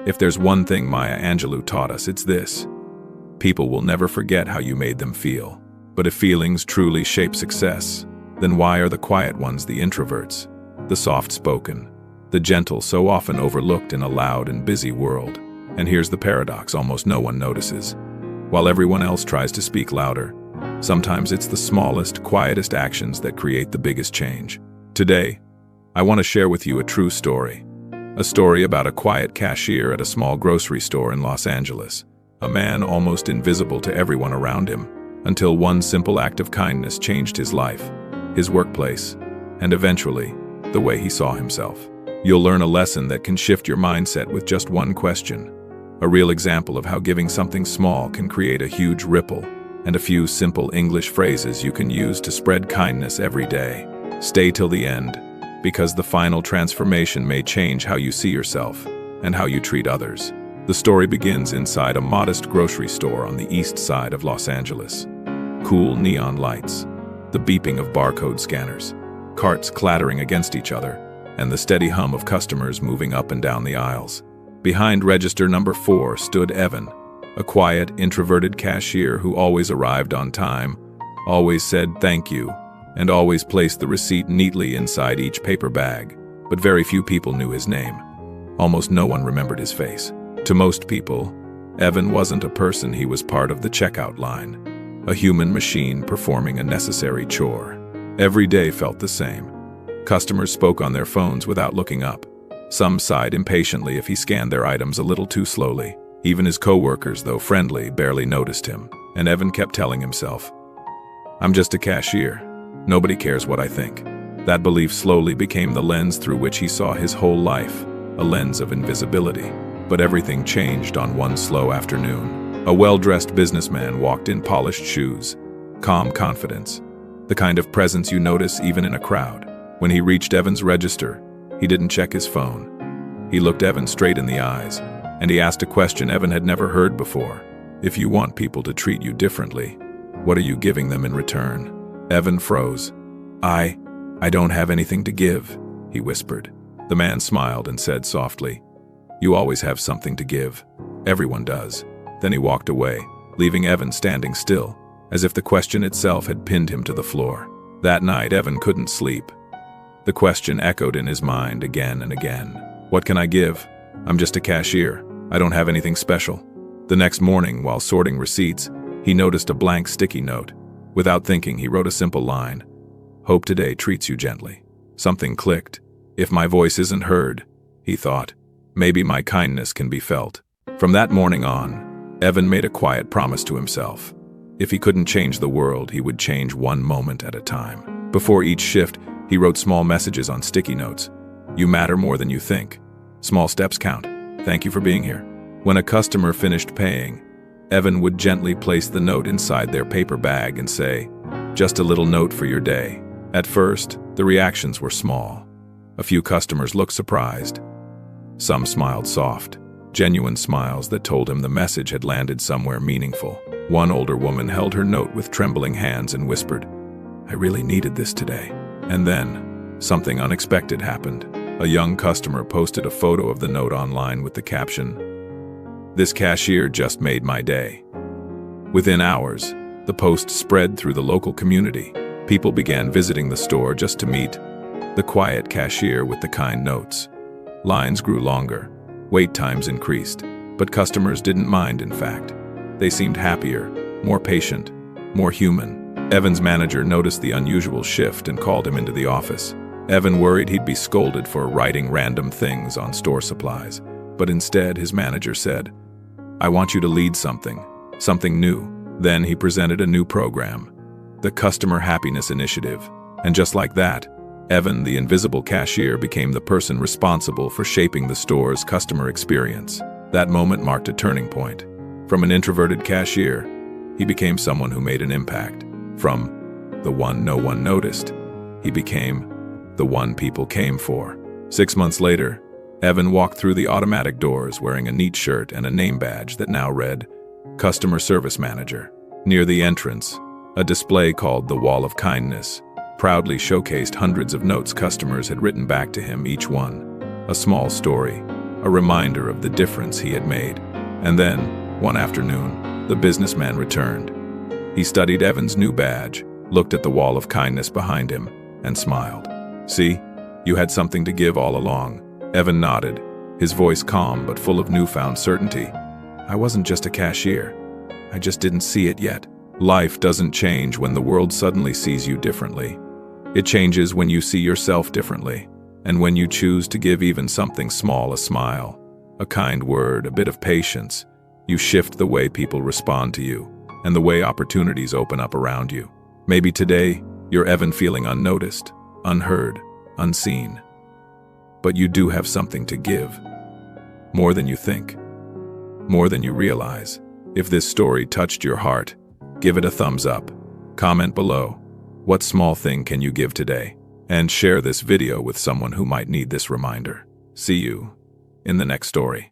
If there's one thing Maya Angelou taught us, it's this. People will never forget how you made them feel. But if feelings truly shape success, then why are the quiet ones the introverts, the soft-spoken, the gentle, so often overlooked in a loud and busy world? And here's the paradox almost no one notices. While everyone else tries to speak louder, sometimes it's the smallest, quietest actions that create the biggest change. Today, I want to share with you a true story. A story about a quiet cashier at a small grocery store in Los Angeles. A man almost invisible to everyone around him, until one simple act of kindness changed his life, his workplace, and eventually, the way he saw himself. You'll learn a lesson that can shift your mindset with just one question. A real example of how giving something small can create a huge ripple, and a few simple English phrases you can use to spread kindness every day. Stay till the end, because the final transformation may change how you see yourself and how you treat others. The story begins inside a modest grocery store on the east side of Los Angeles. Cool neon lights, the beeping of barcode scanners, carts clattering against each other, and the steady hum of customers moving up and down the aisles. Behind register number 4 stood Evan, a quiet, introverted cashier who always arrived on time, always said thank you, and always placed the receipt neatly inside each paper bag. But very few people knew his name. Almost no one remembered his face. To most people, Evan wasn't a person, he was part of the checkout line, a human machine performing a necessary chore. Every day felt the same. Customers spoke on their phones without looking up. Some sighed impatiently if he scanned their items a little too slowly. Even his co-workers, though friendly, barely noticed him. And Evan kept telling himself, "I'm just a cashier. Nobody cares what I think." That belief slowly became the lens through which he saw his whole life, a lens of invisibility. But everything changed on one slow afternoon. A well-dressed businessman walked in, polished shoes, calm confidence, the kind of presence you notice even in a crowd. When he reached Evan's register, he didn't check his phone. He looked Evan straight in the eyes, and he asked a question Evan had never heard before. "If you want people to treat you differently, what are you giving them in return?" Evan froze. I don't have anything to give," he whispered. The man smiled and said softly, "You always have something to give. Everyone does." Then he walked away, leaving Evan standing still, as if the question itself had pinned him to the floor. That night, Evan couldn't sleep. The question echoed in his mind again and again. What can I give? I'm just a cashier. I don't have anything special. The next morning, while sorting receipts, he noticed a blank sticky note. Without thinking, he wrote a simple line. "Hope today treats you gently." Something clicked. If my voice isn't heard, he thought, maybe my kindness can be felt. From that morning on, Evan made a quiet promise to himself. If he couldn't change the world, he would change one moment at a time. Before each shift, he wrote small messages on sticky notes. "You matter more than you think. Small steps count. Thank you for being here." When a customer finished paying, Evan would gently place the note inside their paper bag and say, "Just a little note for your day." At first, the reactions were small. A few customers looked surprised. Some smiled soft, genuine smiles that told him the message had landed somewhere meaningful. One older woman held her note with trembling hands and whispered, "I really needed this today." And then, something unexpected happened. A young customer posted a photo of the note online with the caption, "This cashier just made my day." Within hours, the post spread through the local community. People began visiting the store just to meet the quiet cashier with the kind notes. Lines grew longer, wait times increased, but customers didn't mind, in fact. They seemed happier, more patient, more human. Evan's manager noticed the unusual shift and called him into the office. Evan worried he'd be scolded for writing random things on store supplies, but instead his manager said, "I want you to lead something new." Then he presented a new program, the Customer Happiness Initiative. And just like that, Evan, the invisible cashier, became the person responsible for shaping the store's customer experience. That moment marked a turning point. From an introverted cashier, he became someone who made an impact. From the one no one noticed, he became the one people came for. 6 months later, Evan walked through the automatic doors wearing a neat shirt and a name badge that now read, Customer Service Manager. Near the entrance, a display called the Wall of Kindness proudly showcased hundreds of notes customers had written back to him, each one a small story, a reminder of the difference he had made. And then, one afternoon, the businessman returned. He studied Evan's new badge, looked at the wall of kindness behind him, and smiled. "See, you had something to give all along." Evan nodded, his voice calm but full of newfound certainty. "I wasn't just a cashier. I just didn't see it yet." Life doesn't change when the world suddenly sees you differently. It changes when you see yourself differently, and when you choose to give even something small, a smile, a kind word, a bit of patience, you shift the way people respond to you, and the way opportunities open up around you. Maybe today, you're Evan feeling unnoticed, unheard, unseen. But you do have something to give. More than you think. More than you realize. If this story touched your heart, give it a thumbs up. Comment below. What small thing can you give today? And share this video with someone who might need this reminder. See you in the next story.